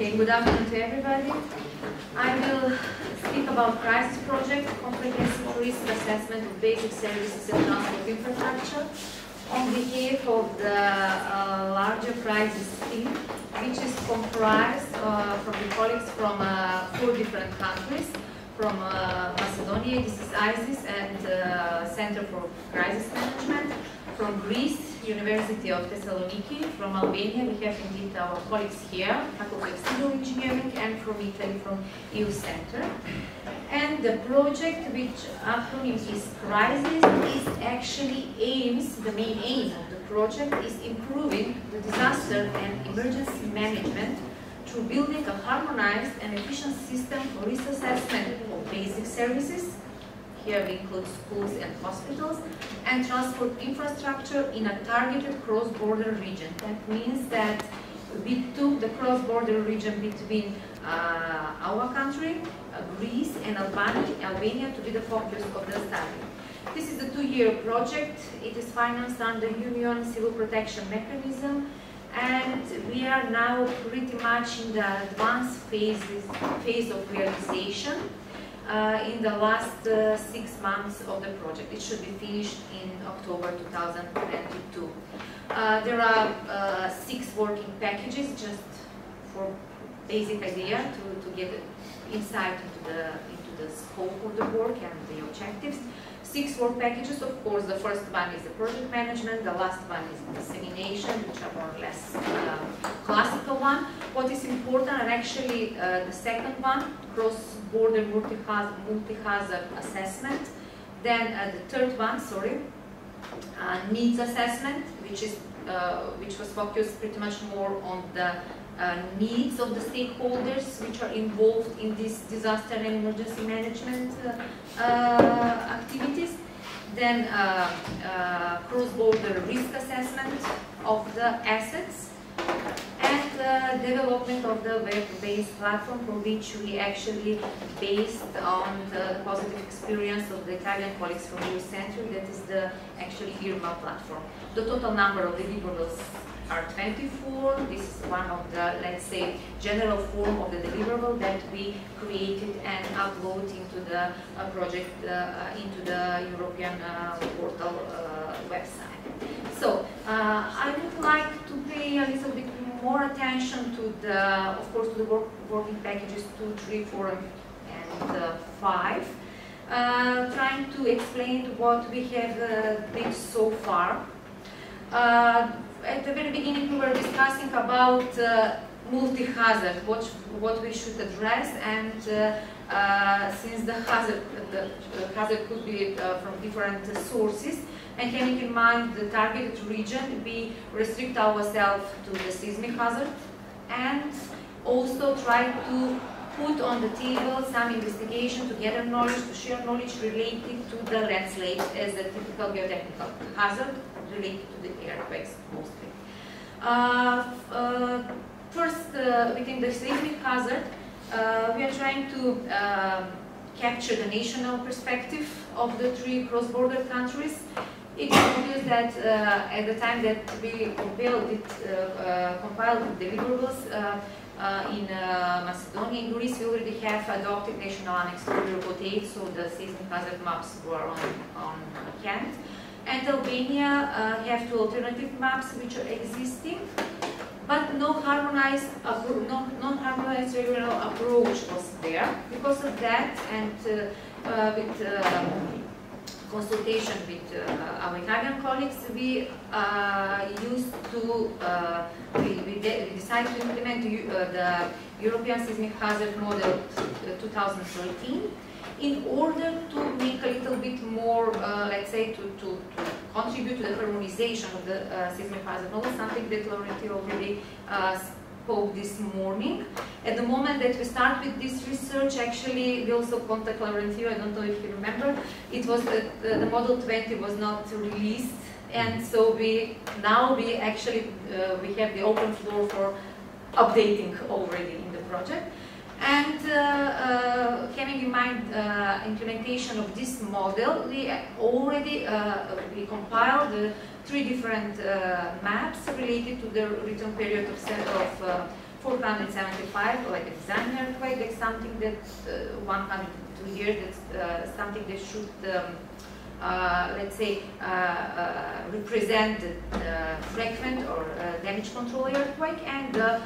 Okay, good afternoon to everybody. I will speak about crisis project, comprehensive risk assessment of basic services and transport infrastructure on behalf of the larger crisis team, which is comprised from the colleagues from 4 different countries. From Macedonia, this is IZIIS and Center for Crisis Management. From Greece, University of Thessaloniki. From Albania, we have indeed our colleagues here, Faculty of Civil Engineering, and from Italy, from EU Center. And the project, which acronym is CRISIS, is actually the main aim of the project is improving the disaster and emergency management through building a harmonized and efficient system for risk assessment of basic services. Here we include schools and hospitals, and transport infrastructure in a targeted cross-border region. That means that we took the cross-border region between our country, Greece, and Albania to be the focus of the study. This is a 2-year project. It is financed under Union Civil Protection Mechanism, and we are now pretty much in the advanced phase of realization. In the last 6 months of the project. It should be finished in October 2022. There are 6 working packages, just for basic idea to get insight into the scope of the work and the objectives. 6 work packages, of course. The first one is the project management, the last one is dissemination, which are more or less classical one. What is important, and actually the second one, cross-border multi-hazard assessment. Then the third one, needs assessment, which was focused pretty much more on the needs of the stakeholders which are involved in this disaster and emergency management activities. Then cross-border risk assessment of the assets, and development of the web-based platform, for which we actually based on the positive experience of the Italian colleagues from EU Center. That is the actually IRMA platform. The total number of deliverables are 24. This is one of the, let's say, general form of the deliverable that we created and upload into the project, into the European portal website. So I would like to pay a little bit more attention to the, of course, to the working packages 2, 3, 4, and 5, trying to explain what we have did so far. At the very beginning, we were discussing about multi-hazard, what we should address, and since the hazard could be from different sources, and having in mind the targeted region, we restrict ourselves to the seismic hazard, and also try to put on the table some investigation to gather knowledge, to share knowledge related to the landslide as a typical geotechnical hazard related to the earthquakes mostly. First, within the seismic hazard, we are trying to capture the national perspective of the 3 cross-border countries. It's obvious that at the time that we compiled the deliverables in Macedonia and Greece, we already have adopted National Annex to Report 8, so the seismic hazard maps were on hand. And Albania have 2 alternative maps which are existing, but no harmonized regional approach was there. Because of that, and with consultation with our Italian colleagues, we decided to implement the European Seismic Hazard Model 2013 in order to make a little bit more, let's say, to contribute to the harmonization of the seismic hazard model, something that Laurenti already spoke this morning. At the moment that we start with this research, actually, we also contact Laurenti, I don't know if you remember, it was the Model 20 was not released, and so we actually we have the open floor for updating already in the project. And having in mind implementation of this model, we already we compiled 3 different maps related to the return period of 475, like a design earthquake. That's something that 102 years. That's something that should, let's say, represent the frequent or damage control earthquake, and the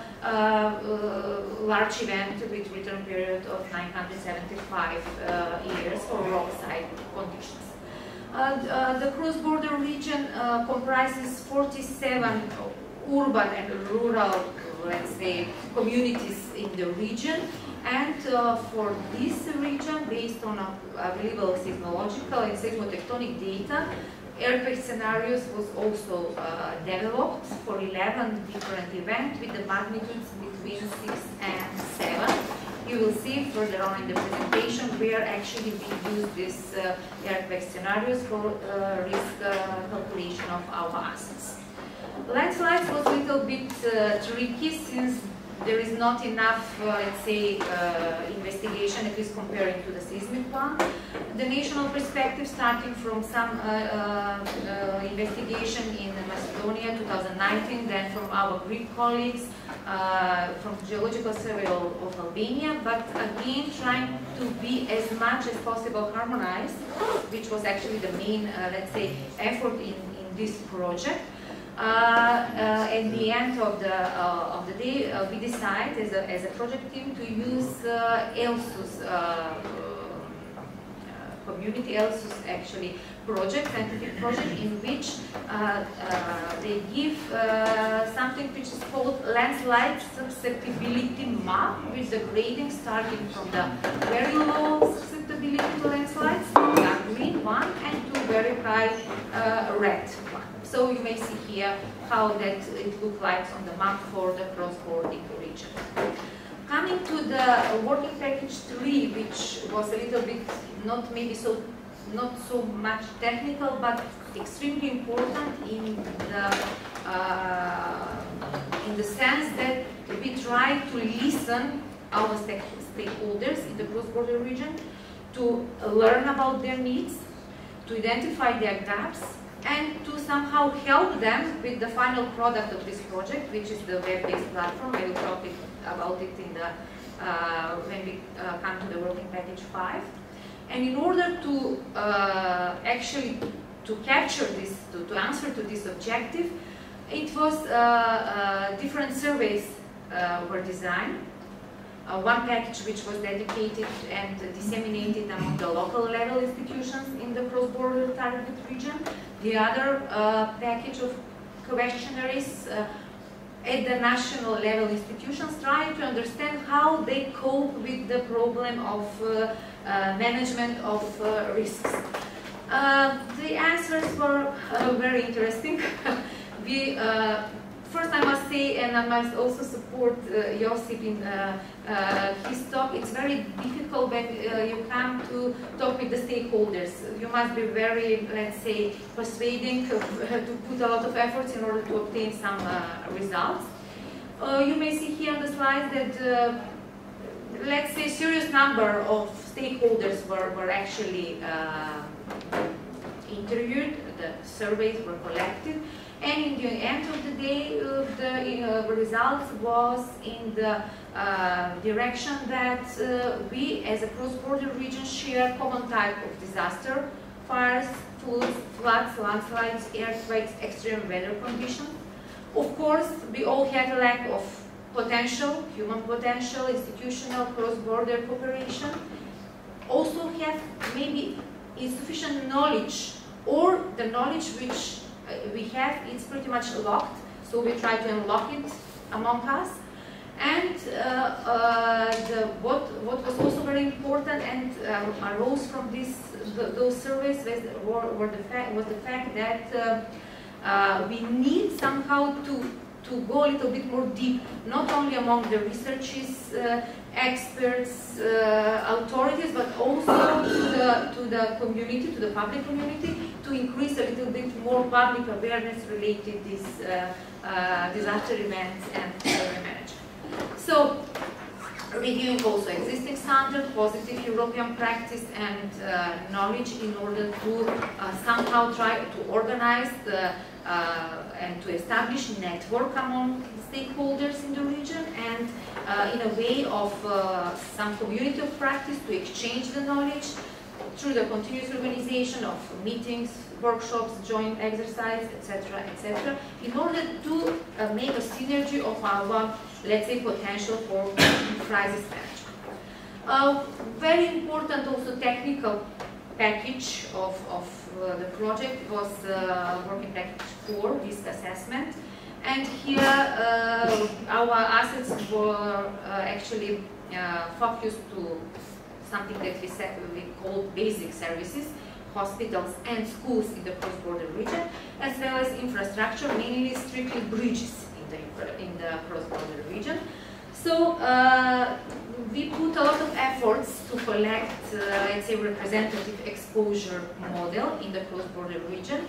large event with return period of 975 years for rockside conditions. The cross-border region comprises 47 urban and rural, let's say, communities in the region, and for this region, based on available seismological and seismotectonic data, earthquake scenarios was also developed for 11 different events with the magnitudes between 6 and 7. You will see further on in the presentation where actually we use these earthquake scenarios for risk calculation of our assets. Landslides was a little bit tricky since there is not enough, let's say, investigation, at least comparing to the seismic one. The national perspective, starting from some investigation in Macedonia 2019, then from our Greek colleagues, from the Geological Survey of Albania, but again trying to be as much as possible harmonized, which was actually the main, let's say, effort in this project. At the end of the day, we decide as a project team to use ELSUS community ELSUS actually scientific project, in which they give something which is called landslide susceptibility map, with the grading starting from the very low susceptibility to landslides, the green one, and to very high red one. So you may see here how that it looks like on the map for the cross-border region. Coming to the working package 3, which was a little bit not so much technical, but extremely important in the sense that we try to listen our stakeholders in the cross-border region, to learn about their needs, to identify their gaps, and to somehow help them with the final product of this project, which is the web-based platform. I will talk about it in the when we come to the working package 5. And in order to actually to capture this, to answer to this objective, it was different surveys were designed. One package which was dedicated and disseminated among the local level institutions in the cross-border targeted region. The other package of questionnaires at the national level institutions, trying to understand how they cope with the problem of management of risks. The answers were very interesting. First, I must say, and I must also support Josip in his talk, it's very difficult when you come to talk with the stakeholders. You must be very, let's say, persuading to put a lot of efforts in order to obtain some results. You may see here on the slide that, let's say, a serious number of stakeholders were actually interviewed, the surveys were collected. And in the end of the day, the results was in the direction that we, as a cross-border region, share common type of disaster: fires, floods, landslides, earthquakes, extreme weather conditions. Of course, we all have a lack of potential, human potential, institutional cross-border cooperation. Also have maybe insufficient knowledge, or the knowledge which we have, it's pretty much locked, so we try to unlock it among us. And what was also very important and arose from those surveys was the fact that we need somehow to go a little bit more deep, not only among the researchers, experts, authorities, but also to the community, to the public community, to increase a little bit more public awareness related to these disaster events and survey management. So, reviewing also existing standard, positive European practice, and knowledge in order to somehow try to organize and to establish network among stakeholders in the region, and in a way of some community of practice to exchange the knowledge through the continuous organization of meetings, workshops, joint exercise, etc., etc., in order to make a synergy of our, let's say, potential for crisis management. Very important also technical package of the project was working package 4, risk assessment. And here our assets were actually focused to something that we call basic services, hospitals and schools in the cross-border region, as well as infrastructure, mainly strictly bridges in the cross-border region. So we put a lot of efforts to collect, let's say, representative exposure model in the cross-border region.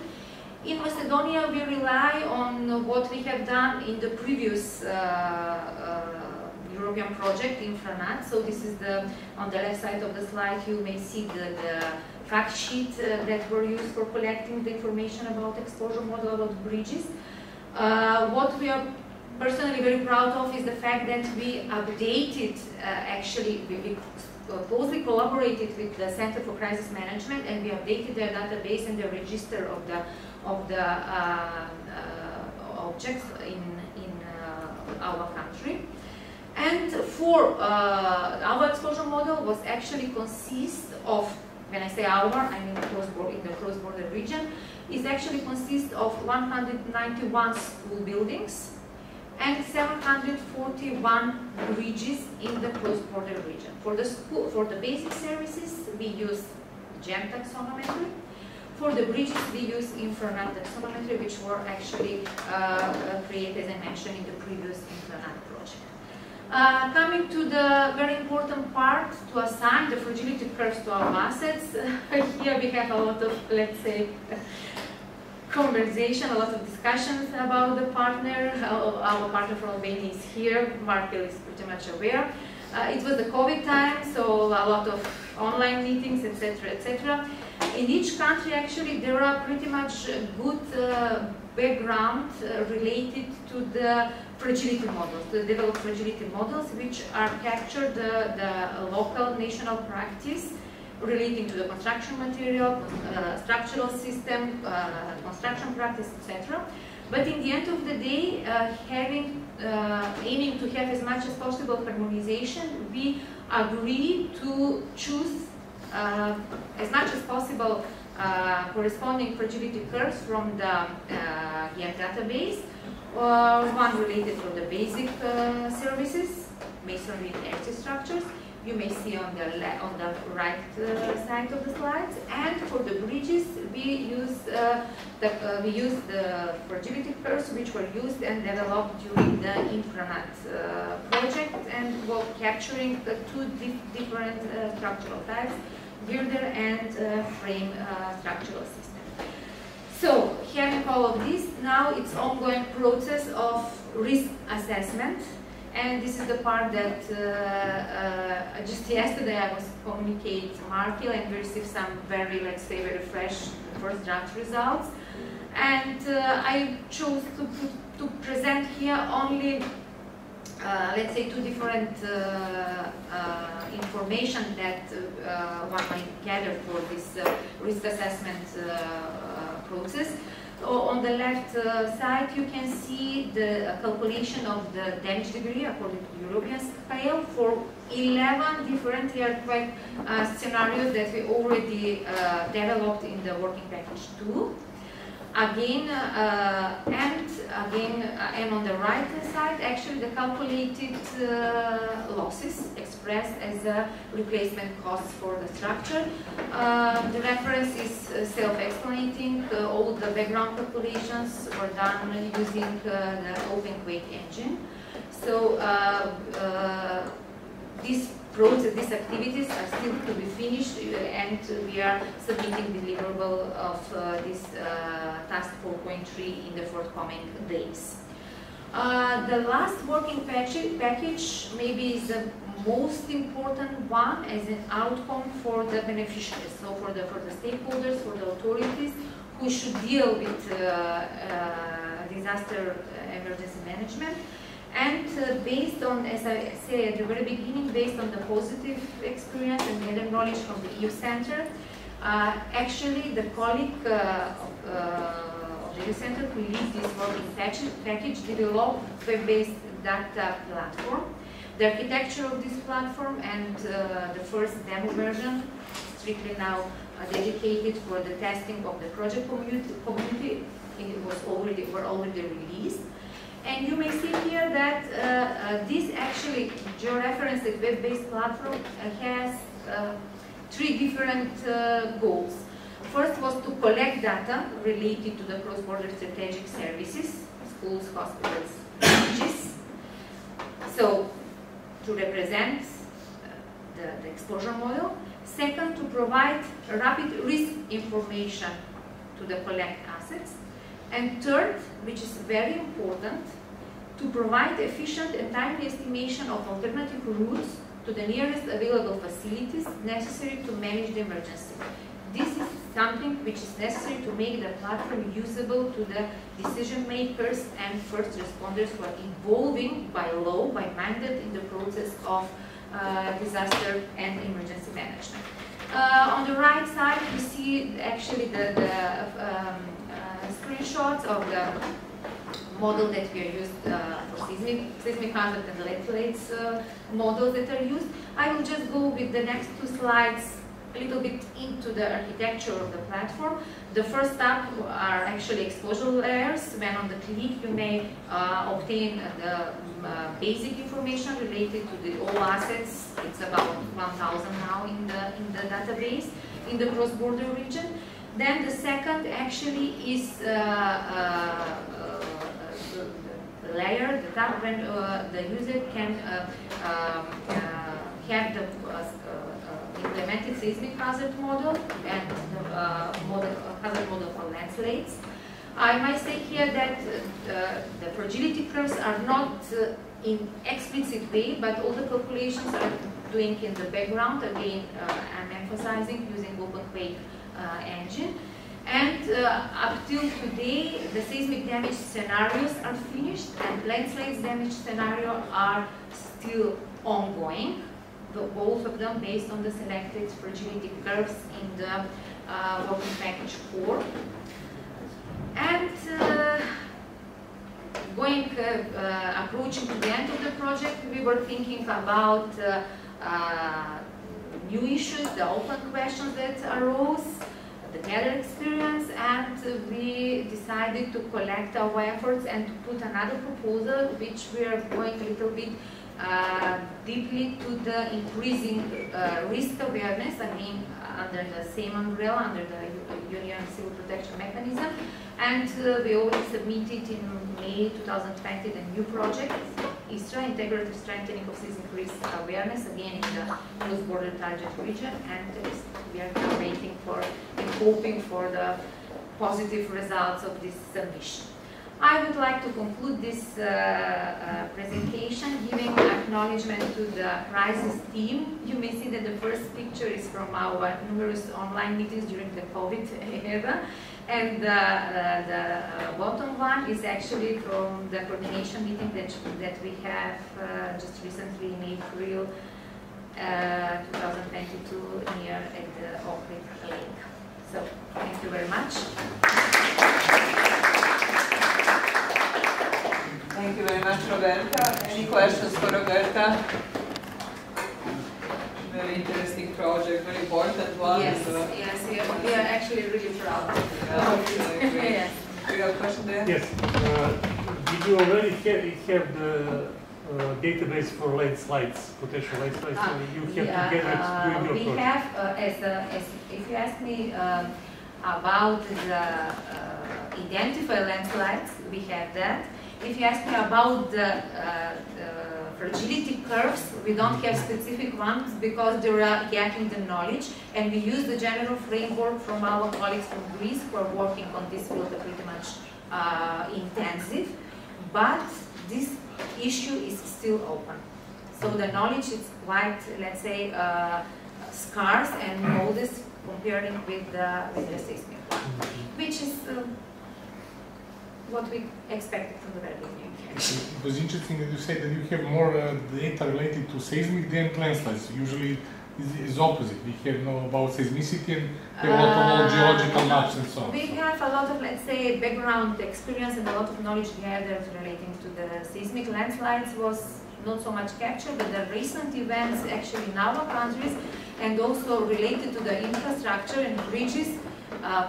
In Macedonia, we rely on what we have done in the previous European project, INFRANAT. So this is on the left side of the slide, you may see the fact sheet that were used for collecting the information about exposure model, about bridges. What we are personally very proud of is the fact that we updated, actually, we closely collaborated with the Center for Crisis Management, and we updated their database and the register of the objects in our country. And for our exposure model was actually consist of, when I say our, I mean in the cross-border region, is actually consist of 191 school buildings and 741 bridges in the cross-border region. For the basic services, we use GEM taxonometry. For the bridges, we use INFRANAT taxonometry, which were actually created, as I mentioned, in the previous INFRANAT project. Coming to the very important part, to assign the fragility curves to our assets, here we have a lot of, let's say, conversation, a lot of discussions about the partner. Our partner from Albania is here. Markel is pretty much aware. It was the COVID time, so a lot of online meetings, etc., etc. In each country, actually, there are pretty much good background related to the fragility models, the developed fragility models, which are captured the local national practice relating to the construction material, structural system, construction practice, etc. But in the end of the day, aiming to have as much as possible harmonization, we agree to choose as much as possible corresponding fragility curves from the GEM database, one related for the basic services, masonry and earthy structures. You may see on the right side of the slides, and for the bridges, we use the fragility curves which were used and developed during the INFRANAT project, and were capturing the two different structural types, girder and frame structural system. So, having all of this, now it's ongoing process of risk assessment. And this is the part that just yesterday I was communicating to Markel, and we received some very, let's say, very fresh first draft results. And I chose to present here only, let's say, two different information that one might gather for this risk assessment process. So on the left side, you can see the calculation of the damage degree according to the European scale for 11 different earthquake scenarios that we already developed in the working package 2. Again, and on the right side, actually the calculated losses expressed as a replacement cost for the structure. The reference is self-explaining. All the background calculations were done using the OpenQuake engine. So these process, these activities are still to be finished, and we are submitting deliverable of this task 4.3 in the forthcoming days. The last working package maybe is the most important one as an outcome for the beneficiaries, so for the stakeholders, for the authorities who should deal with disaster emergency management. And based on, as I said at the very beginning, based on the positive experience and gathered knowledge from the EU Center, actually the colleague of the EU Center released this working package, developed web-based data platform. The architecture of this platform and the first demo version, strictly now dedicated for the testing of the project community, were already released. And you may see here that this actually georeferenced web-based platform has 3 different goals. First was to collect data related to the cross-border strategic services, schools, hospitals, villages. So, to represent the exposure model. Second, to provide rapid risk information to the collect assets. And third, which is very important, to provide efficient and timely estimation of alternative routes to the nearest available facilities necessary to manage the emergency. This is something which is necessary to make the platform usable to the decision makers and first responders who are evolving by law, by mandate in the process of disaster and emergency management. On the right side, we see actually the screenshots of the model that we are used for seismic hazard and landslides models that are used. I will just go with the next 2 slides a little bit into the architecture of the platform. The first tab are actually exposure layers. When on the click, you may obtain the basic information related to the all assets. It's about 1,000 now in the database in the cross-border region. Then the second actually is layer, the tab when the user can have the implemented seismic hazard model and the hazard model for landslides. I might say here that the fragility curves are not in explicit way, but all the calculations are doing in the background. Again, I'm emphasizing using OpenQuake engine. And up till today, the seismic damage scenarios are finished and landslides damage scenario are still ongoing. Both of them based on the selected fragility curves in the working package 4. And approaching to the end of the project, we were thinking about new issues, the open questions that arose, the gather experience, and we decided to collect our efforts and to put another proposal, which we are going a little bit deeply to the increasing risk awareness, again under the same umbrella, under the Union Civil Protection Mechanism. And we already submitted in May 2020 the new project, ISRA, Integrative Strengthening of Seismic Risk Awareness, again in the cross-border target region, and we are now waiting for and hoping for the positive results of this submission. I would like to conclude this presentation giving acknowledgement to the crisis team. You may see that the first picture is from our numerous online meetings during the COVID era, and the bottom one is actually from the coordination meeting that we have just recently in April 2022 here at the Oak Lake. So, thank you very much. Thank you very much, Roberta. Any questions for Roberta? Very interesting project, very important one. Yes, yes, we are actually really proud. Yes. Do you have a question there? Yes. Did you already have the database for landslides, potential landslides? You have to get it during your project. We have, if you ask me about the identify landslides, we have that. If you ask me about the fragility curves, we don't have specific ones because they are getting the knowledge, and we use the general framework from our colleagues from Greece who are working on this field pretty much intensive. But this issue is still open. So the knowledge is quite, let's say, scarce and modest comparing with the seismic one, which is what we expected from the very beginning. It was interesting that you said that you have more data related to seismic than landslides. Usually it's opposite. We have about seismicity and have a lot of geological maps and so on. We have a lot of, let's say, background experience and a lot of knowledge gathered relating to the seismic. Landslides was not so much captured, but the recent events actually in our countries and also related to the infrastructure and bridges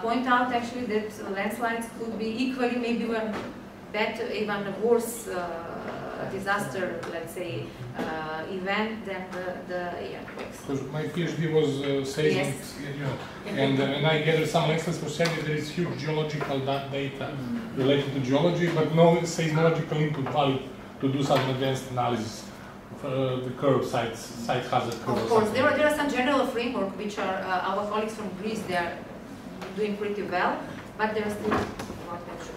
point out actually that landslides could be equally, maybe even better, even worse disaster, let's say, event than the earthquakes. Because my PhD was seismic, Yes. and I gathered some lessons for saying that there is huge geological data related to geology, but no seismological input valid to do some advanced analysis of the curve site hazard curve. Of course, there are some general framework which are our colleagues from Greece, they are doing pretty well, but there are still not much.